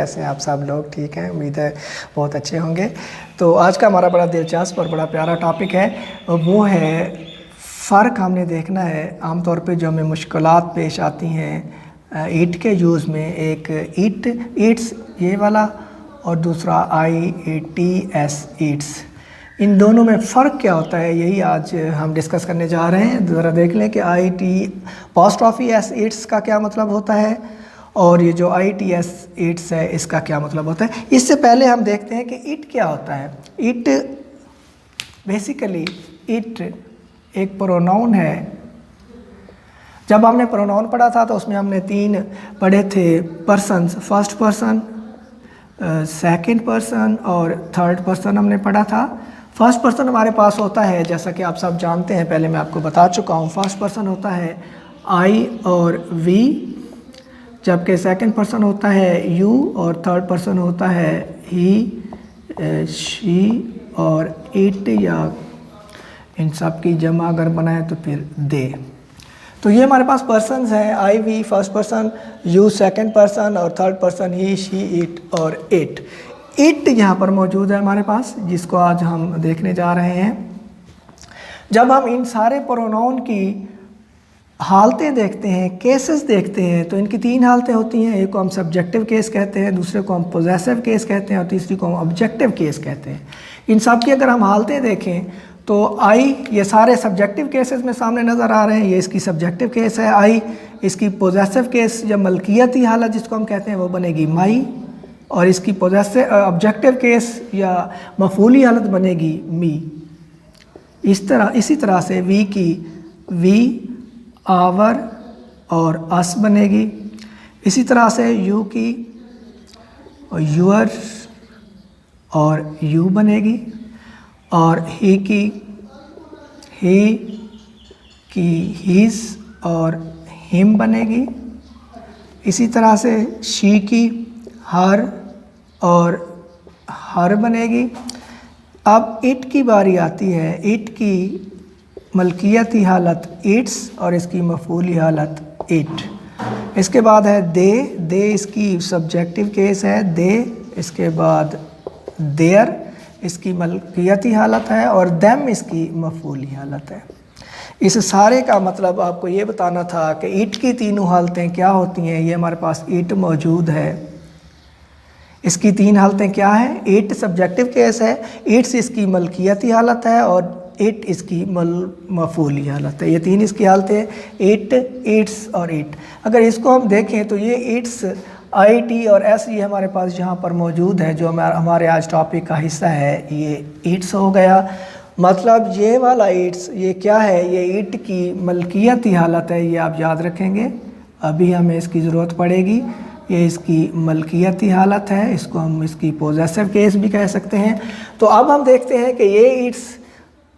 कैसे हैं आप सब लोग? ठीक हैं, उम्मीद है बहुत अच्छे होंगे। तो आज का हमारा बड़ा दिलचस्प और बड़ा प्यारा टॉपिक है, वो है फ़र्क हमने देखना है आमतौर पे जो हमें मुश्किलात पेश आती हैं ईट के यूज़ में। एक ईट्स ये वाला और दूसरा IETS ईट्स, इन दोनों में फ़र्क क्या होता है, यही आज हम डिस्कस करने जा रहे हैं। ज़रा देख लें कि IETS ईट्स का क्या मतलब होता है और ये जो IETS ईट्स है इसका क्या मतलब होता है। इससे पहले हम देखते हैं कि इट क्या होता है। इट बेसिकली इट एक प्रोनाउन है। जब हमने प्रोनाउन पढ़ा था तो उसमें हमने 3 पढ़े थे persons, first person, second person और थर्ड पर्सन हमने पढ़ा था। फर्स्ट पर्सन हमारे पास होता है, जैसा कि आप सब जानते हैं, पहले मैं आपको बता चुका हूँ। फर्स्ट पर्सन होता है I और V, जबकि सेकंड पर्सन होता है यू और थर्ड पर्सन होता है ही, शी और इट, या इन सब की जमा अगर बनाए तो फिर दे। तो ये हमारे पास पर्सन्स हैं, I we first person, you second person और third person he, she, it और इट। इट यहाँ पर मौजूद है हमारे पास, जिसको आज हम देखने जा रहे हैं। जब हम इन सारे प्रोनाउन की हालतें देखते हैं, केसेस देखते हैं, तो इनकी 3 हालतें होती हैं। एक को हम सब्जेक्टिव केस कहते हैं, दूसरे को हम पोजेसिव केस कहते हैं और तीसरी को हम ऑब्जेक्टिव केस कहते हैं। इन सब की अगर हम हालतें देखें तो ये सारे सब्जेक्टिव केसेस में सामने नज़र आ रहे हैं। ये इसकी सब्जेक्टिव केस है इसकी पोजेसिव केस या मलकियती हालत जिसको हम कहते हैं वो बनेगी माई, और इसकी ऑब्जेक्टिव केस या मफूली हालत बनेगी मी। इसी तरह से वी की वी, आवर और अस बनेगी। इसी तरह से यू की यूअर और यू बनेगी, और ही की हीज़ और हिम बनेगी। इसी तरह से शी की हर और हर बनेगी। अब इट की बारी आती है। इट की मलकियती हालत इट्स और इसकी मफूली हालत इट। इसके बाद है दे इसकी सब्जेक्टिव केस है दे। इसके बाद देयर इसकी मलकियती हालत है और देम इसकी मफूली हालत है। इस सारे का मतलब आपको ये बताना था कि इट की तीनों हालतें क्या होती हैं। ये हमारे पास इट मौजूद है, इसकी 3 हालतें क्या हैं। इट सब्जेक्टिव केस है, इट्स इसकी मलकियती हालत है और इट इसकी मफूली हालत है। ये 3 इसकी हालतें, इट, इट्स और इट। अगर इसको हम देखें तो ये इट्स, IET और S ये हमारे पास यहाँ पर मौजूद है, जो हमारे आज टॉपिक का हिस्सा है। ये इट्स हो गया, मतलब ये वाला इट्स ये क्या है, ये इट की मलकियती हालत है। ये आप याद रखेंगे, अभी हमें इसकी ज़रूरत पड़ेगी। ये इसकी मलकियती हालत है, इसको हम इसकी पोजेसिव केस भी कह सकते हैं। तो अब हम देखते हैं कि ये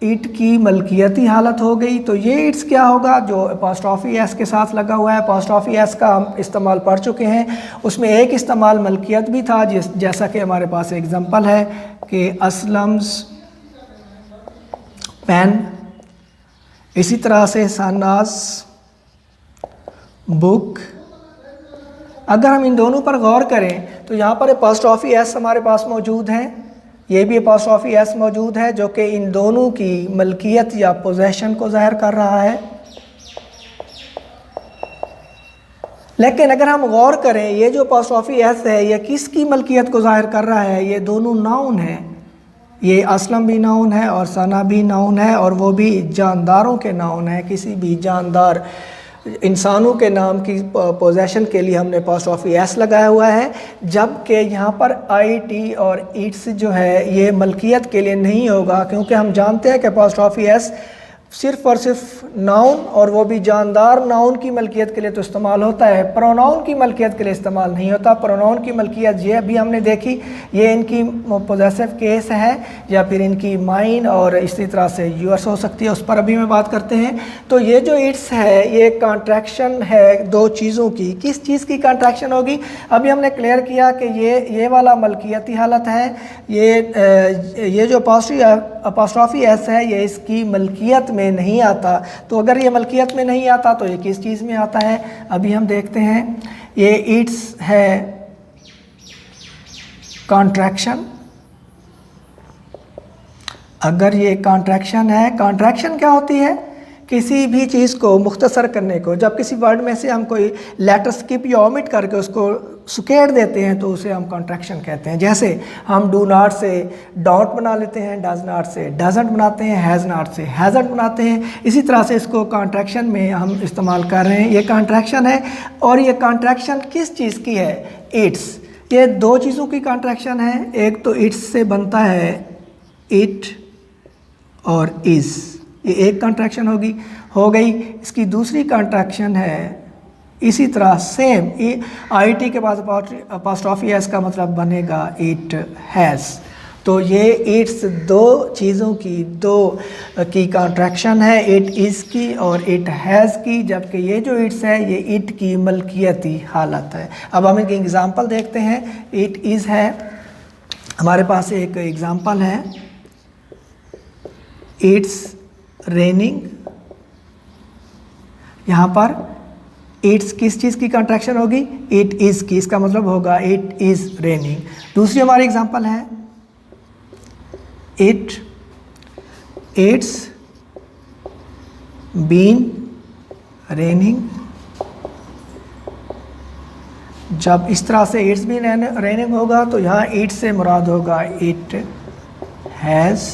इट की मलकियती हालत हो गई, तो ये इट्स क्या होगा जो अपॉस्ट्रोफी एस के साथ लगा हुआ है। अपॉस्ट्रोफी एस का हम इस्तेमाल पढ़ चुके हैं, उसमें एक इस्तेमाल मलकियत भी था, जैसा कि हमारे पास एग्जांपल है कि असलम्स पेन, इसी तरह से सनास बुक। अगर हम इन दोनों पर गौर करें तो यहाँ पर अपॉस्ट्रोफी एस हमारे पास मौजूद है, ये भी अपॉस्ट्रोफी एस मौजूद है, जो कि इन दोनों की मलकियत या पोजेशन को ज़ाहिर कर रहा है। लेकिन अगर हम गौर करें, ये जो अपॉस्ट्रोफी एस है ये किसकी मलकियत को ज़ाहिर कर रहा है। ये दोनों नाउन है, ये असलम भी नाउन है और सना भी नाउन है, और वो भी जानदारों के नाउन है। किसी भी जानदार इंसानों के नाम की पोजेशन के लिए हमने अपॉस्ट्रोफी एस लगाया हुआ है, जबकि यहाँ पर IET और इट्स जो है ये मलकियत के लिए नहीं होगा, क्योंकि हम जानते हैं कि अपॉस्ट्रोफी एस सिर्फ़ और सिर्फ नाउन, और वो भी जानदार नाउन की मलकियत के लिए तो इस्तेमाल होता है, प्रोनाउन की मलकियत के लिए इस्तेमाल नहीं होता। प्रोनाउन की मलकियत ये अभी हमने देखी, ये इनकी पोजेसिव केस है या फिर इनकी माइन और इसी तरह से यूअर्स हो सकती है, उस पर अभी मैं बात करते हैं। तो ये जो इट्स है ये कॉन्ट्रैक्शन है 2 चीज़ों की। किस चीज़ की कॉन्ट्रैक्शन होगी, अभी हमने क्लियर किया कि ये वाला मलकियती हालत है। ये जो अपॉस्ट्रोफी एस है ये इसकी मलकियत में नहीं आता। तो अगर ये मलकियत में नहीं आता तो ये किस चीज़ में आता है, अभी हम देखते हैं। ये इट्स है कॉन्ट्रैक्शन, अगर ये कॉन्ट्रैक्शन है, कॉन्ट्रैक्शन क्या होती है? किसी भी चीज़ को मुख्तसर करने को, जब किसी वर्ड में से हम कोई लेटर स्किप या ओमिट करके उसको सुकेड़ देते हैं तो उसे हम कॉन्ट्रैक्शन कहते हैं। जैसे हम डू नॉट से डोंट बना लेते हैं, डज नॉट से डजंट बनाते हैं, हैज़ नॉट से हैज़ंट बनाते हैं। इसी तरह से इसको कॉन्ट्रैक्शन में हम इस्तेमाल कर रहे हैं। ये कॉन्ट्रैक्शन है, और ये कॉन्ट्रैक्शन किस चीज़ की है? इट्स। ये दो चीज़ों की कॉन्ट्रैक्शन है। एक तो इट्स से बनता है इट और इज़, ये एक कॉन्ट्रैक्शन हो गई। इसकी दूसरी कॉन्ट्रैक्शन है इसी तरह सेम आई टी के बाद अपॉस्ट्रोफी एस का मतलब बनेगा इट हैज़। तो ये इट्स दो चीज़ों की कॉन्ट्रैक्शन है, इट इज़ की और इट हैज़ की, जबकि ये जो इट्स है ये इट की मलकियती हालत है। अब हम एक एग्ज़ाम्पल देखते हैं। इट इज़ है, हमारे पास एक एग्ज़ाम्पल है, इट्स रेनिंग। यहाँ पर इट्स किस चीज़ की कॉन्ट्रैक्शन होगी? इट इज़ की, इसका मतलब होगा इट इज़ रेनिंग। दूसरी हमारी एग्जांपल है इट्स बीन रेनिंग। जब इस तरह से इट्स बीन रेनिंग होगा तो यहाँ इट से मुराद होगा इट हैज़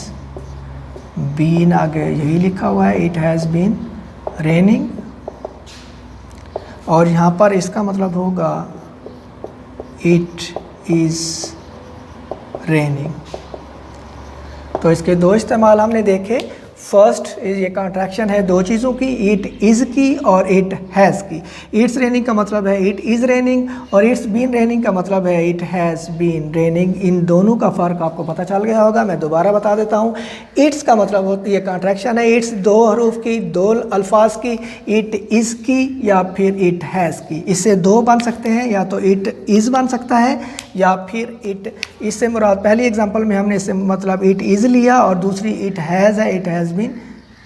बीन, आगे यही लिखा हुआ है इट हैज़ बीन रेनिंग, और यहाँ पर इसका मतलब होगा इट इज़ रेनिंग। तो इसके दो इस्तेमाल हमने देखे। फर्स्ट ये कॉन्ट्रैक्शन है दो चीज़ों की, इट इज़ की और इट हैज़ की। इट्स रेनिंग का मतलब है इट इज़ रेनिंग, और इट्स बीन रेनिंग का मतलब है इट हैज़ बीन रेनिंग। इन दोनों का फ़र्क आपको पता चल गया होगा, मैं दोबारा बता देता हूँ। इट्स का मतलब होती है कॉन्ट्रैक्शन है इट्स दो हरूफ की, दो अल्फाज की, इट इज़ की या फिर इट हैज़ की। इससे दो बन सकते हैं, या तो इट इज़ बन सकता है या फिर इट। इससे मुराद पहली एग्जांपल में हमने इससे मतलब इट इज़ लिया, और दूसरी इट हैज़ है, इट हैज़ बीन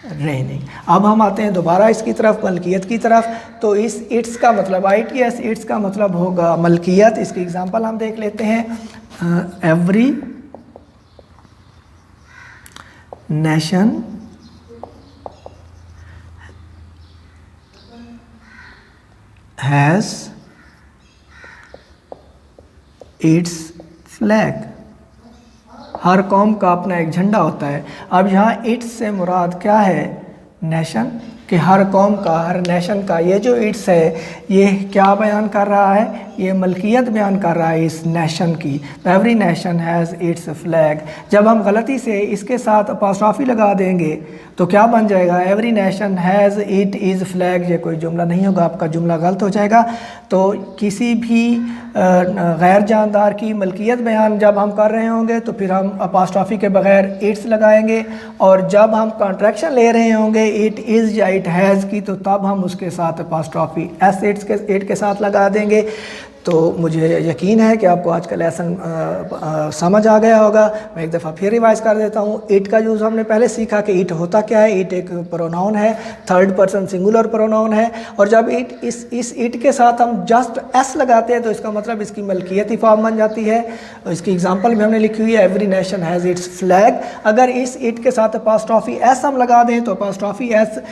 रेनिंग। अब हम आते हैं दोबारा इसकी तरफ, मलकियत की तरफ। तो इस इट्स का मतलब ITS, इट्स का मतलब होगा मलकियत। इसकी एग्जांपल हम देख लेते हैं। Every nation has its flag. हर कौम का अपना एक झंडा होता है। अब यहाँ इट्स से मुराद क्या है? नेशन, कि हर कौम का, हर नेशन का। ये जो इट्स है ये क्या बयान कर रहा है? ये मलकियत बयान कर रहा है इस नेशन की। Every nation has its flag. जब हम गलती से इसके साथ अपॉस्ट्रोफी लगा देंगे तो क्या बन जाएगा? Every nation has it is flag. ये कोई जुमला नहीं होगा, आपका जुमला गलत हो जाएगा। तो किसी भी गैर जानदार की मलकियत बयान जब हम कर रहे होंगे तो फिर हम अपॉस्ट्रोफी के बगैर इट्स लगाएंगे, और जब हम कॉन्ट्रैक्शन ले रहे होंगे इट इज़ या इट हैज़ की, तो तब हम उसके साथ अपॉस्ट्रोफी एस इट के साथ लगा देंगे। तो मुझे यकीन है कि आपको आज का लेसन समझ आ गया होगा। मैं एक दफ़ा फिर रिवाइज कर देता हूँ। इट का यूज़ हमने पहले सीखा कि इट होता क्या है। इट एक प्रोनाउन है, थर्ड पर्सन सिंगुलर प्रोनाउन है, और जब इस इट के साथ हम जस्ट एस लगाते हैं तो इसका मतलब इसकी मलकियती फॉर्म बन जाती है। इसकी एग्जांपल में हमने लिखी हुई है every nation has its flag. अगर इस इट के साथ अपॉस्ट्रोफी एस हम लगा दें तो अपॉस्ट्रोफी एस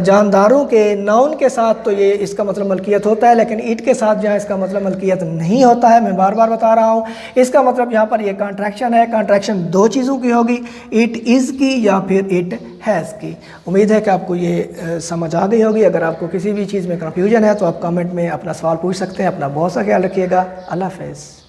जानदारों के नाउन के साथ तो ये इसका मतलब मलकियत होता है, लेकिन इट के साथ जहाँ इसका मतलब मलकियत नहीं होता है। मैं बार बार बता रहा हूँ, इसका मतलब यहाँ पर ये कॉन्ट्रैक्शन है। कॉन्ट्रैक्शन दो चीज़ों की होगी, इट इज़ की या फिर इट हैज़ की। उम्मीद है कि आपको ये समझ आ गई होगी। अगर आपको किसी भी चीज़ में कन्फ्यूजन है तो आप कमेंट में अपना सवाल पूछ सकते हैं। अपना बहुत सा ख्याल रखिएगा। अल्लाह हाफ़िज़।